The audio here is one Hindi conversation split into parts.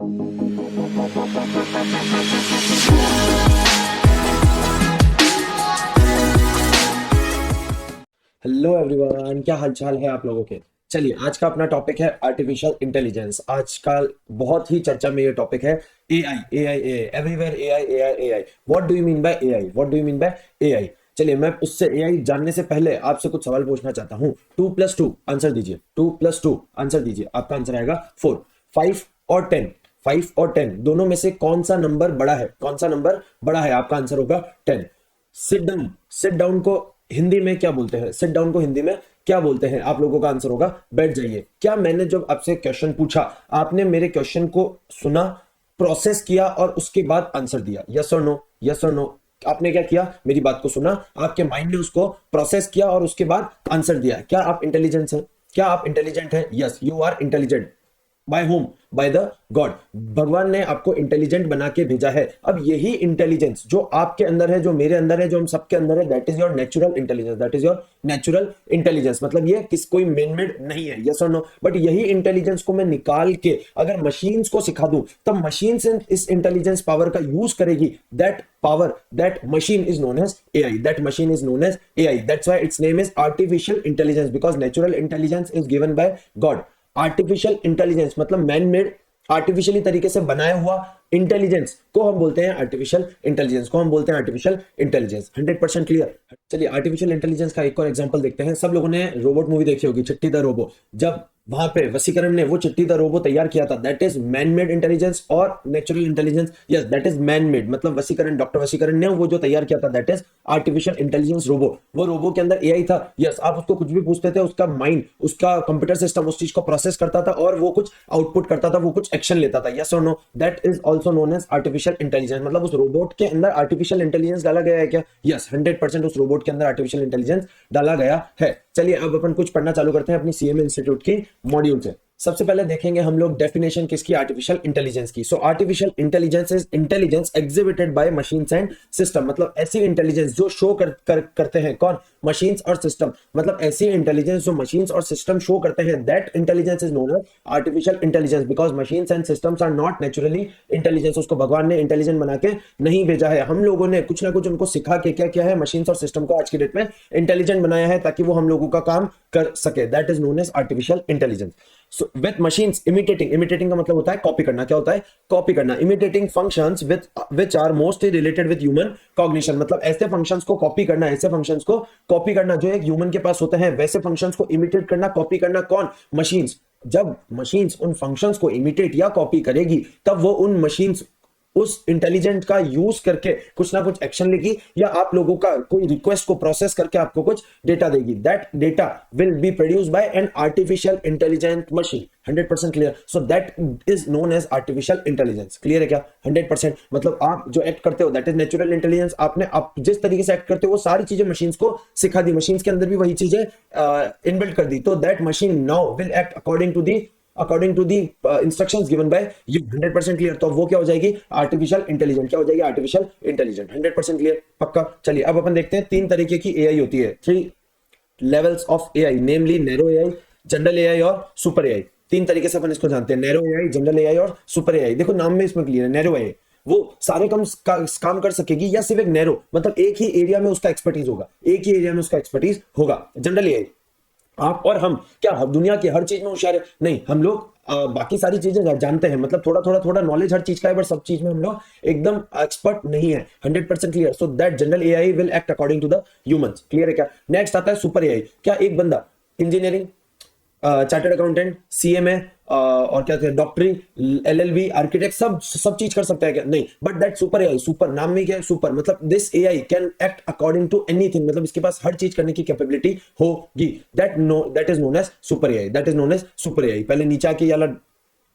हेलो एवरीवन, क्या हालचाल है आप लोगों के। चलिए, आज का अपना टॉपिक है आर्टिफिशियल इंटेलिजेंस। आजकल बहुत ही चर्चा में ये टॉपिक है। AI AI AI everywhere, AI AI AI. What do you mean by AI, what do you mean by AI. चलिए, मैं उससे एआई जानने से पहले आपसे कुछ सवाल पूछना चाहता हूँ। 2+2 आंसर दीजिए, 2+2 आंसर दीजिए। आपका आंसर आएगा 4। 5 और 10, 5 और 10 दोनों में से कौन सा नंबर बड़ा है, कौन सा नंबर बड़ा है। आपका आंसर होगा 10। सिट डाउन, सिट डाउन को हिंदी में क्या बोलते हैं, सिट डाउन को हिंदी में क्या बोलते हैं। आप लोगों का आंसर होगा बैठ जाइए। क्या मैंने जब आपसे क्वेश्चन पूछा, आपने मेरे क्वेश्चन को सुना, प्रोसेस किया और उसके बाद आंसर दिया? यस और नो, यस और नो। आपने क्या किया, मेरी बात को सुना, आपके माइंड ने उसको प्रोसेस किया और उसके बाद आंसर दिया। क्या आप इंटेलिजेंट हैं, क्या आप इंटेलिजेंट हैं? Yes, you are intelligent. By home, by the God. भगवान ने आपको इंटेलिजेंट बना के भेजा है। अब यही इंटेलिजेंस जो आपके अंदर है, जो मेरे अंदर है, जो हम सबके अंदर है, that is your natural intelligence, that is your natural intelligence. मतलब ये किस कोई मेन मेड नहीं है, यस और नो। बट यही इंटेलिजेंस को मैं निकाल के अगर मशीन्स को सिखा दूं, तब मशीन्स इस इंटेलिजेंस पावर का यूज करेगी। That power, that machine is known as AI, that machine is known as AI. That's why its name is artificial intelligence, because natural intelligence is given by God. Artificial intelligence मतलब मैन मेड, आर्टिफिशियली तरीके से बनाया हुआ इंटेलिजेंस को हम बोलते हैं आर्टिफिशियल इंटेलिजेंस, को हम बोलते हैं आर्टिफिशियल इंटेलिजेंस। 100% क्लियर। चलिए, आर्टिफिशियल इंटेलिजेंस का एक और एग्जांपल देखते हैं। सब लोगों ने रोबोट मूवी देखी होगी, चिट्टी द रोबो। जब वहां पे वसीकरण ने वो चिट्टी द रोबो तैयार किया था, that is man made intelligence और natural intelligence. Yes, that is man made, मतलब वसीकरण, डॉक्टर वसीकरण ने वो जो तैयार किया था, that is artificial intelligence robo. वो रोबो के अंदर एआई था। यस, आप उसको कुछ भी पूछते थे, उसका माइंड, उसका कंप्यूटर सिस्टम उस चीज को प्रोसेस करता था और वो कुछ आउटपुट करता था, वो कुछ एक्शन लेता था। यस और no, that is also known as artificial intelligence. मतलब उस रोबोट के अंदर आर्टिफिशियल इंटेलिजेंस डाला गया है क्या? यस, 100% उस रोबोट के अंदर आर्टिफिशियल इंटेलिजेंस डाला गया है। चलिए, अब अपन कुछ पढ़ना चालू करते हैं अपनी सीएमए इंस्टीट्यूट की मॉड्यूल से। सबसे पहले देखेंगे हम लोग डेफिनेशन किसकी, आर्टिफिशियल इंटेलिजेंस की। So artificial intelligence is intelligence exhibited by machines and system. मतलब ऐसी इंटेलिजेंस जो शो करते हैं कौन, मशीन्स और सिस्टम। मतलब ऐसी इंटेलिजेंस जो मशीन्स और सिस्टम शो करते हैं, that intelligence is known as artificial intelligence, because machines and systems are not naturally intelligence. उसको भगवान ने इंटेलिजेंट बना के नहीं भेजा है, हम लोगों ने कुछ ना कुछ उनको सिखा के क्या किया है, मशीन्स और सिस्टम को आज की डेट में इंटेलिजेंट बनाया है ताकि वो हम लोगों का काम कर सके। That is known as artificial intelligence. So with machines imitating, imitating का मतलब होता है कॉपी करना। क्या होता है? कॉपी करना। imitating functions which are mostly related with human cognition, मतलब ऐसे functions को कॉपी करना, ऐसे functions को कॉपी करना जो एक ह्यूमन के पास होते हैं, वैसे functions को imitate करना, कॉपी करना। कौन? मशीन्स। जब मशीन्स उन functions को imitate या कॉपी करेगी, तब वो उन मशीन्स उस इंटेलिजेंट का यूज करके कुछ ना कुछ एक्शन लेगी, या आप लोगों का कोई रिक्वेस्ट को प्रोसेस करके आपको कुछ डेटा देगी। That data will be produce by an artificial intelligent machine. 100% clear. So that is known as artificial intelligence. Clear है क्या? 100%। मतलब आप जो एक्ट करते हो, दैट इज नेचुरल इंटेलिजेंस। आपने आप जिस तरीके से एक्ट करते हो, वो सारी चीजें मशीन्स को सिखा दी, मशीन्स के अंदर भी वही चीजें इनबिल्ट कर दी। तो that machine now will act according to the instructions given by you. 100% clear. तो वो क्या हो जाएगी? Artificial intelligent. क्या हो जाएगी? Artificial intelligent. 100% क्लियर, पक्का। चलिए, अब अपन देखते हैं तीन तरीके की एआई होती है, 3 levels of AI, namely narrow AI, general AI और सुपर एआई। तीन तरीके से अपन इसको जानते हैं, नैरो एआई, जनरल एआई और सुपर एआई। देखो नाम में इसमें क्लियर है, नैरो एआई वो सारे काम कर सकेगी, या सिर्फ एक नैरो, मतलब एक ही एरिया में उसका एक्सपर्टीज होगा, एक ही एरिया में उसका एक्सपर्टीज होगा। जनरल एआई, आप और हम क्या दुनिया की हर चीज में होशियार है? नहीं, हम लोग बाकी सारी चीजें जानते हैं, मतलब थोड़ा नॉलेज हर चीज का है, बट सब चीज में हम लोग एकदम एक्सपर्ट नहीं है। 100% clear. So that general AI will act according to the humans. Clear है क्या? नेक्स्ट आता है सुपर एआई। क्या एक बंदा इंजीनियरिंग, चार्टर्ड अकाउंटेंट, सीएमए और क्या कहते हैं, डॉक्टरी, एलएलबी, आर्किटेक्ट, सब चीज कर सकता है क्या? नहीं, but that super AI. Super नाम में क्या है? सुपर। मतलब this AI can act according to anything, मतलब इसके पास हर चीज करने की कैपेबिलिटी होगी। That is known as super AI, that is known as super AI. पहले नीचे आके ये वाला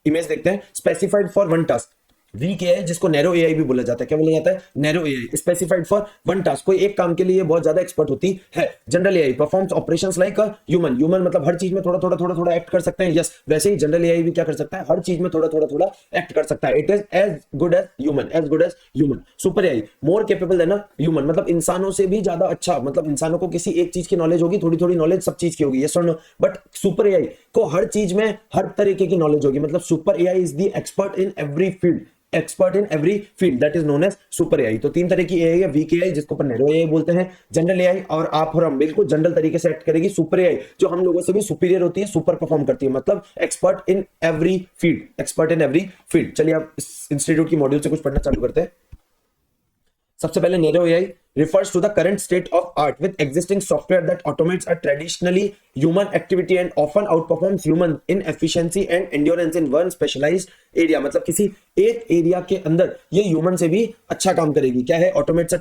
इमेज देखते हैं। Specified for one task, weak AI जिसको नैरो एआई भी बोला जाता है, क्या बोला जाता है? Narrow AI, specified for one task, कोई एक काम के लिए बहुत ज्यादा एक्सपर्ट होती है। General AI performs operations like a human, human मतलब हर चीज में थोड़ा थोड़ा थोड़ा थोड़ा एक्ट कर सकते हैं, यस वैसे ही जनरल एआई भी क्या कर सकता है, हर चीज में थोड़ा थोड़ा थोड़ा एक्ट कर सकता है। It is as good as human, as good as human. Super AI more capable than a human, मतलब इंसानों से भी ज्यादा अच्छा, मतलब इंसानों को किसी एक चीज की नॉलेज होगी, थोड़ी थोड़ी नॉलेज सब चीज की होगी, यस और नो, बट सुपर एआई को हर चीज में हर तरीके की नॉलेज होगी, मतलब super AI is the expert in every field, expert in every field, that is known as super AI. तो तीन तरह की एआई है, वीक एआई जिसको अपन नैरो एआई बोलते हैं, जनरल एआई और आप और हम बिल्कुल जनरल तरीके से एक्ट करेगी, सुपर एआई जो हम लोगों से भी सुपीरियर होती है, सुपर परफॉर्म करती है, मतलब expert in every field, expert in every field. चलिए आप इस इंस्टीट्यूट की मॉड्यूल से कुछ पढ़ना चालू करते हैं। सबसे पहले narrow AI refers to the current state of art with existing software that automates a traditionally human activity and often outperforms human in efficiency and endurance in one specialized area, मतलब किसी एक एरिया के अंदर ये ह्यूमन से भी अच्छा काम करेगी। क्या है? Automates a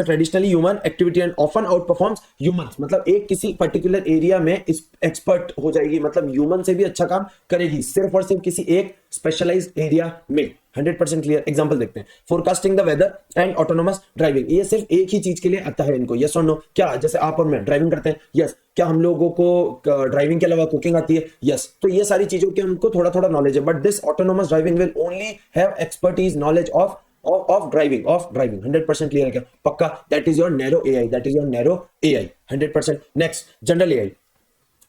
traditionally human activity and often out performs humans, मतलब एक किसी पर्टिकुलर एरिया में इस एक्सपर्ट हो जाएगी, मतलब ह्यूमन से भी अच्छा काम करेगी सिर्फ और सिर्फ किसी एक स्पेशलाइज्ड एरिया में। 100% क्लियर। एग्जांपल देखते हैं, forecasting the weather and autonomous driving, ये सिर्फ एक ही चीज के लिए आता है इनको, यस और नो? क्या जैसे आप और मैं ड्राइविंग करते हैं, यस। क्या हम लोगों को ड्राइविंग के अलावा कुकिंग आती है? यस। तो ये सारी चीजों के हमको थोड़ा थोड़ा नॉलेज है, but this autonomous driving will only have expertise knowledge of driving 100% clear है क्या? पक्का? That is your narrow AI, that is your narrow AI 100%। Next, general AI.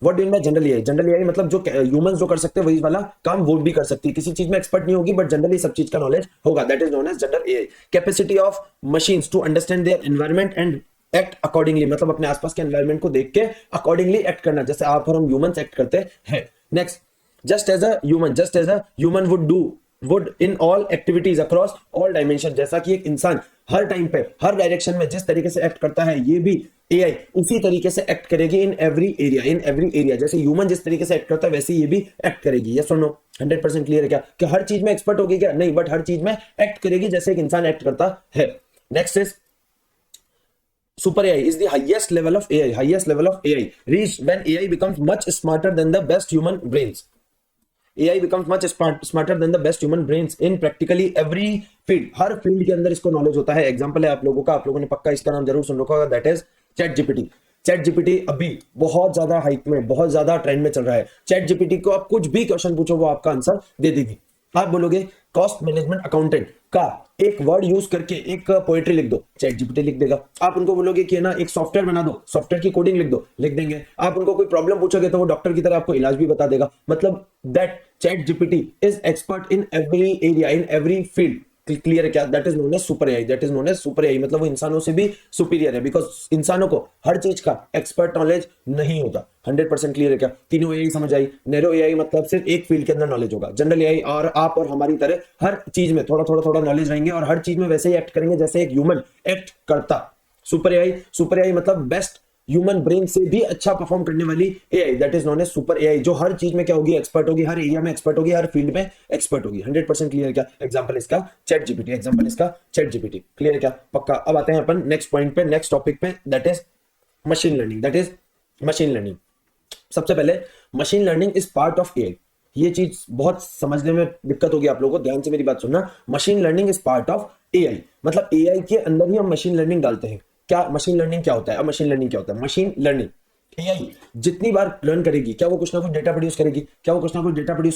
What do mean by general AI? General AI मतलब जो ह्यूमंस जो कर सकते हैं वही वाला काम वो भी कर सकती है, किसी चीज में एक्सपर्ट नहीं होगी बट जनरली सब चीज का नॉलेज होगा, that is known as general AI. Capacity of machines to understand their environment and act accordingly, मतलब अपने आसपास के एनवायरनमेंट को देख के अकॉर्डिंगली एक्ट करना, जैसे आप और हम ह्यूमंस एक्ट करते हैं। Next, just as a human would in all activities across all dimension, जैसा कि एक इंसान हर टाइम पे हर डायरेक्शन में जिस तरीके से एक्ट करता है, ये भी एआई उसी तरीके से एक्ट करेगी इन एवरी एरिया, जैसे ह्यूमन जिस तरीके से एक्ट करता है वैसे ये भी एक्ट करेगी, यस और नो? 100% क्लियर है क्या? कि हर चीज में एक्सपर्ट होगी क्या? नहीं, बट हर चीज में एक्ट करेगी जैसे एक इंसान एक्ट करता है। Next is super AI is the highest level of AI reached when AI becomes much smarter than the best human brains. AI becomes much smarter than the best human brains in practically every field, her field के अंदर इसको नॉलेज होता है। एग्जांपल है आप लोगों का, आप लोगों ने पक्का इसका नाम जरूर सुन रखा होगा, that is chat GPT. Chat GPT अभी बहुत ज्यादा हाइप में, बहुत ज्यादा ट्रेंड में चल रहा है। चैट जीपीटी को आप कुछ भी क्वेश्चन पूछो वो आपका आंसर दे देगी। आप बोलोगे कॉस्ट मैनेजमेंट अकाउंटेंट का एक वर्ड यूज करके एक पोएट्री लिख दो, चैट जीपीटी लिख देगा। आप उनको बोलोगे कि ना एक सॉफ्टवेयर बना दो, सॉफ्टवेयर की कोडिंग लिख दो, लिख देंगे। आप उनको कोई प्रॉब्लम पूछोगे तो वो डॉक्टर की तरह आपको इलाज भी बता देगा। मतलब that chat GPT is expert in every area, in every field. Clear है क्या? That is known as super AI, that is known as super AI, मतलब वो इंसानों से भी सुपीरियर है, बिकॉज इंसानों को हर चीज का एक्सपर्ट नॉलेज नहीं होता। 100% क्लियर है क्या? तीनों एआई समझ आई। नैरो एआई मतलब सिर्फ एक फील्ड के अंदर नॉलेज होगा। जनरल एआई और आप और हमारी तरह हर चीज में थोड़ा थोड़ा थोड़ा नॉलेज रहेंगे और हर चीज में वैसे ही एक्ट करेंगे जैसे एक ह्यूमन एक्ट करता। सुपर एआई मतलब बेस्ट ह्यूमन ब्रेन से भी अच्छा परफॉर्म करने वाली AI, that is known as super AI, जो हर चीज में क्या होगी? एक्सपर्ट होगी, हर एरिया में एक्सपर्ट होगी, हर फील्ड में एक्सपर्ट होगी। 100% क्लियर क्या? एग्जांपल इसका चैट जीपीटी, क्लियर है क्या? पक्का। अब आते हैं अपन नेक्स्ट पॉइंट पे, नेक्स्ट टॉपिक पे, दैट इज मशीन लर्निंग। सबसे पहले machine learning is part of AI. ये चीज बहुत समझने में दिक्कत होगी आप लोगों को, ध्यान से मेरी बात सुनना। Machine learning is part of AI, मतलब एआई के अंदर ही हम मशीन लर्निंग डालते हैं। क्या मशीन लर्निंग क्या होता है? अब मशीन लर्निंग क्या होता है? मशीन लर्निंग एआई जितनी बार लर्न करेगी, क्या वो कुछ ना कुछ डेटा प्रोड्यूस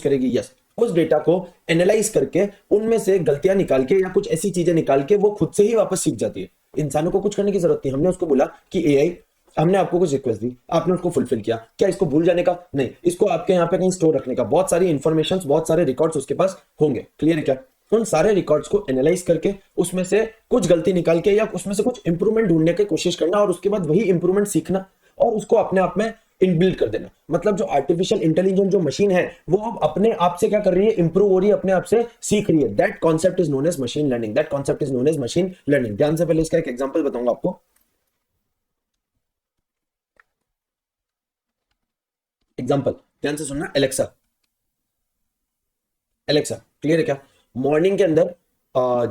करेगी? यस। उस डेटा को एनालाइज करके उनमें से गलतियां निकाल के या कुछ ऐसी चीजें निकाल के वो खुद से ही वापस सीख जाती है। इंसानों को कुछ करने की जरूरत नहीं। हमने उसको बोला कि एआई, हमने आपको कुछ रिक्वेस्ट दी, आपने उसको फुलफिल किया, क्या इसको भूल जाने का? नहीं, इसको आपके यहाँ पे कहीं स्टोर रखने का, बहुत सारी इंफॉर्मेशन, बहुत सारे रिकॉर्ड्स उसके पास होंगे। क्लियर है क्या? उन सारे रिकॉर्ड्स को एनालाइज करके उसमें से कुछ गलती निकाल के या उसमें से कुछ इंप्रूवमेंट ढूंढने की कोशिश करना और उसके बाद वही इंप्रूवमेंट सीखना और उसको अपने आप में इनबिल्ड कर देना। मतलब जो आर्टिफिशियल इंटेलिजेंस जो मशीन है वो अब अपने आप से क्या कर रही है? इंप्रूव हो रही है, अपने आप से सीख रही है। That concept is known as machine learning. ध्यान से पहले इसका एक एग्जांपल बताऊंगा आपको। एग्जांपल ध्यान से सुनना। एलेक्सा, क्लियर है क्या? मॉर्निंग के अंदर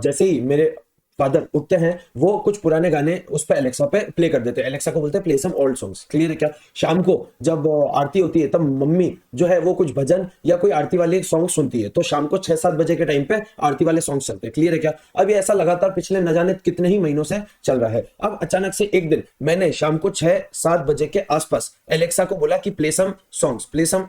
जैसे ही मेरे फादर उठते हैं, वो कुछ पुराने गाने उस पे एलेक्सा पे प्ले कर देते हैं, एलेक्सा को बोलते हैं play some old songs. Clear है क्या? शाम को जब आरती होती है तब मम्मी जो है वो कुछ भजन या कोई आरती वाले सॉन्ग सुनती है, तो शाम को 6-7 बजे के टाइम पे आरती वाले सॉन्ग चलते हैं। क्लियर है क्या? अब ये ऐसा लगातार पिछले न जाने कितने ही महीनों से चल रहा है। अब अचानक से एक दिन मैंने शाम को 6-7 बजे के आसपास एलेक्सा को बोला कि play some songs, play some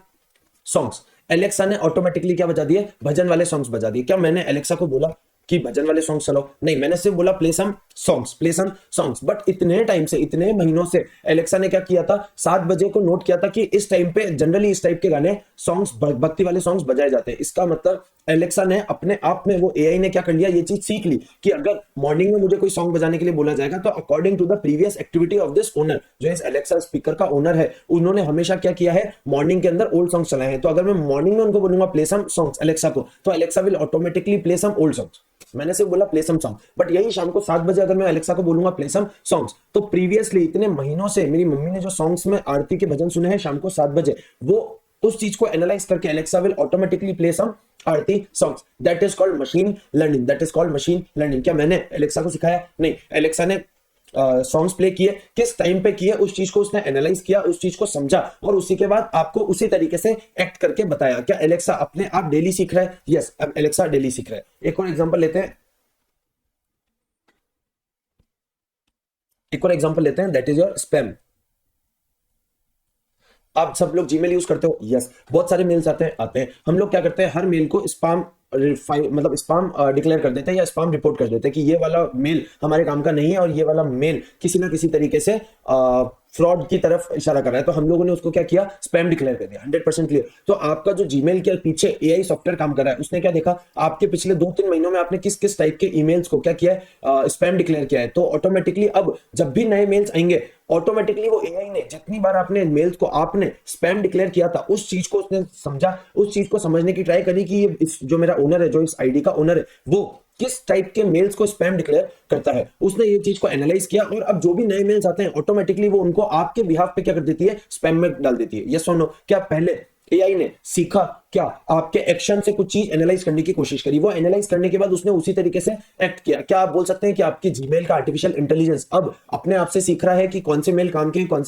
songs. Alexa ने ऑटोमेटिकली क्या बजा दिए? भजन वाले सॉन्ग्स बजा दिए। क्या मैंने एलेक्सा को बोला कि भजन वाले सॉन्ग चलाओ? नहीं, मैंने सिर्फ बोला play some songs, play some songs. But इतने टाइम से, इतने महीनों से एलेक्सा ने क्या किया था? 7 बजे को नोट किया था कि इस टाइम पे जनरली इस टाइप के गाने सॉन्ग्स, भक्ति वाले सॉन्ग्स बजाए जाते हैं। इसका मतलब एलेक्सा ने अपने आप में, वो एआई ने क्या कर लिया, ये चीज सीख ली कि अगर मॉर्निंग में मुझे कोई सॉन्ग बजाने के लिए बोला जाएगा तो according to the previous activity of this owner, जो इस एलेक्सा स्पीकर का ओनर है, उन्होंने हमेशा क्या किया है? मॉर्निंग के अंदर ओल्ड सॉन्ग्स चलाए हैं। तो अगर मैं मॉर्निंग में उनको बोलूंगा प्ले सम सॉन्ग्स एलेक्सा को, तो Alexa will automatically play some old songs. मैंने सिर्फ बोला प्ले सम सॉन्ग, बट यही शाम को 7 बजे अगर मैं एलेक्सा को बोलूंगा प्ले सम सॉन्ग्स, तो प्रीवियसली इतने महीनों से मेरी मम्मी ने जो सॉन्ग्स में आरती के भजन सुने हैं शाम को 7 बजे, वो उस चीज को एनालाइज करके Alexa will automatically play some aarti songs. That is called machine learning, that is called machine learning. क्या मैंने एलेक्सा को सिखाया? नहीं, एलेक्सा ने सॉन्ग्स प्ले किए, किस टाइम पे किए, उस चीज को उसने एनालाइज किया, उस चीज को समझा और उसी के बाद आपको उसी तरीके से एक्ट करके बताया। क्या एलेक्सा अपने आप डेली सीख रहा है? यस, अब एलेक्सा डेली सीख रहा है। एक और एग्जांपल लेते हैं, दैट इज योर स्पैम। आप सब लोग जीमेल यूज करते हो? यस, बहुत सारे मेल्स आते हैं। हम लोग क्या करते हैं? हर मेल को स्पैम, मतलब स्पैम डिक्लेयर कर देते हैं या स्पैम रिपोर्ट कर देते हैं कि ये वाला मेल हमारे काम का नहीं है और ये वाला मेल किसी ना किसी तरीके से फ्रॉड की तरफ इशारा कर रहा है। तो हम लोगों ने उसको क्या किया? स्पैम डिक्लेयर कर दिया। 100% क्लियर। तो आपका जो जीमेल के पीछे एआई सॉफ्टवेयर काम कर रहा है, उसने क्या देखा? आपके पिछले 2-3 महीनों में आपने किस किस टाइप के ईमेल्स को क्या किया है? स्पैम डिक्लेयर किया है। तो ऑटोमेटिकली अब जब भी नए मेल्स आएंगे, ऑटोमेटिकली वो एआई ने जितनी बार आपने मेल्स को आपने स्पैम डिक्लेयर किया था, उस चीज को उसने समझा, उस चीज को समझने की ट्राई करी कि ये जो मेरा ओनर है, जो इस आईडी का ओनर है, वो किस टाइप के मेल्स को स्पैम डिक्लेयर करता है। उसने ये चीज को एनालाइज किया और अब जो भी नए मेल्स आते हैं ऑटोमेटिकली वो उनको आपके बिहाफ पे क्या कर देती है? स्पैम में डाल देती है। यस और नो? क्या पहले एआई ने सीखा? क्या आपके एक्शन से कुछ चीज एनालाइज करने की कोशिश करी, वो एनालाइज करने के बाद उसने उसी तरीके से एक्ट किया। क्या आप बोल सकते हैं कि आपकी जीमेल का आर्टिफिशियल इंटेलिजेंस अब अपने आप से सीख रहा है कि कौन से मेल काम के, कौन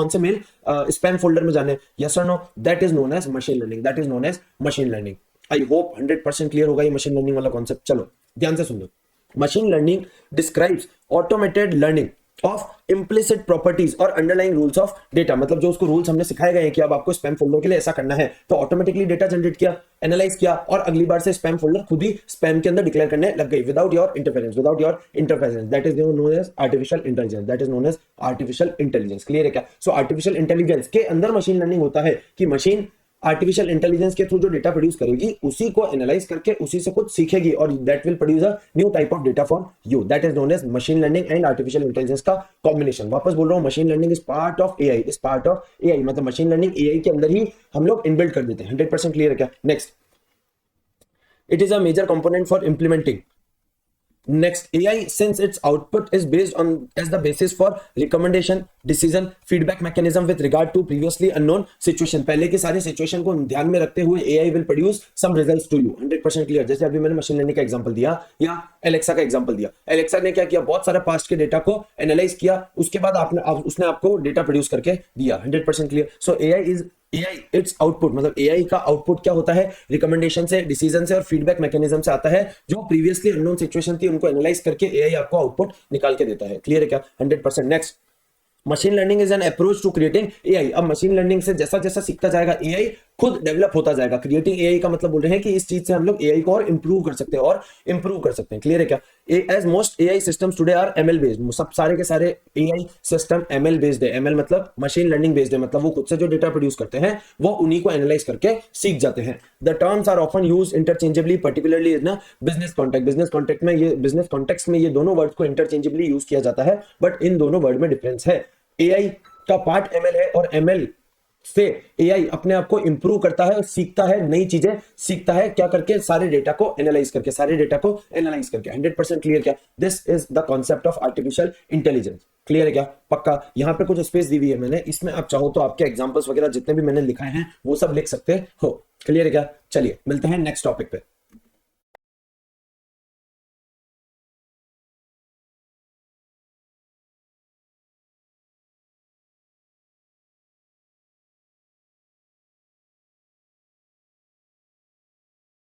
से मेल स्पैम फोल्डर में जाने? यस और no? That is known as machine learning, that is known as machine learning. I hope 100% clear होगा ये मशीन लर्निंग वाला कॉन्सेप्ट। चलो ध्यान से सुनो। Machine learning describes automated learning of implicit properties और अंडरलाइंग रूल्स ऑफ डेटा। मतलब जो उसको रूल्स हमने सिखाए गए हैं कि अब आपको स्पैम फोल्डर के लिए ऐसा करना है, तो ऑटोमेटिकली डेटा जनरेट किया, एनालाइज किया और अगली बार से स्पैम फोल्डर खुद ही स्पैम के अंदर डिक्लेयर करने लग गई without your interference. That is known as artificial intelligence, that is known as artificial intelligence. Clear है क्या? सो आर्टिफिशियल इंटेलिजेंस के अंदर मशीन लर्निंग होता है कि मशीन आर्टिफिशियल इंटेलिजेंस के थ्रू जो डेटा प्रोड्यूस करेगी उसी को एनालाइज करके उसी से कुछ सीखेगी और that will produce a new type of data for you. That is known as machine learning and artificial intelligence का कॉम्बिनेशन। वापस बोल रहा हूं, machine learning is part of AI, is part of AI. मतलब मशीन लर्निंग एआई के अंदर ही हम लोग इनबिल्ड कर देते हैं। 100% क्लियर है क्या? Next, it is a major component for implementing. Next, AI, since its output is based on as the basis for recommendation, decision, feedback mechanism with regard to previously unknown situation. पहले के सारे सिचुएशन को ध्यान में रखते हुए AI will produce some results to you. 100% clear. जैसे अभी मैंने मशीन लर्निंग का एग्जांपल दिया या एलेक्सा का एग्जांपल दिया। एलेक्सा ने क्या किया? बहुत सारे पास्ट के डेटा को एनालाइज किया, उसके बाद उसने आपको डेटा प्रोड्यूस करके दिया। 100% clear. So AI it's output, मतलब AI का आउटपुट क्या होता है? रिकमेंडेशन से, डिसीजन से और फीडबैक मैकेनिज्म से आता है। जो प्रीवियसली अननोन सिचुएशन थी उनको एनालाइज करके AI आपको आउटपुट निकाल के देता है। क्लियर है क्या? 100%। Next, machine learning is an approach to creating AI. अब मशीन लर्निंग से जैसा जैसा सीखता जाएगा एआई खुद डेवलप होता जाएगा। क्रिएटिंग एआई का मतलब बोल रहे हैं कि इस चीज से हम लोग एआई को और इंप्रूव कर सकते हैं क्लियर है क्या? As most AI systems today are ML based. सब सारे के सारे एआई सिस्टम एमएल बेस्ड है। एमएल मतलब मशीन लर्निंग बेस्ड है, मतलब वो खुद से जो डेटा प्रोड्यूस करते हैं वो उन्हीं को एनालाइज करके सीख जाते हैं। The terms are often used interchangeably, particularly in business context में ये दोनों वर्ड को इंटरचेंजेबली यूज किया जाता है, बट इन दोनों वर्ड में डिफरेंस है। एआई का पार्ट एमएल है और एमएल से एआई अपने आप को इंप्रूव करता है और सीखता है, नई चीजें सीखता है। क्या करके? सारे डेटा को एनालाइज करके। 100% क्लियर क्या? This is the concept of artificial intelligence. Clear है क्या? पक्का। यहां पे कुछ स्पेस दी हुई है मैंने, इसमें आप चाहो तो आपके एग्जांपल्स वगैरह जितने भी मैंने लिखाए हैं वो सब लिख सकते हो। क्लियर है क्या? चलिए मिलते हैं नेक्स्ट टॉपिक पे।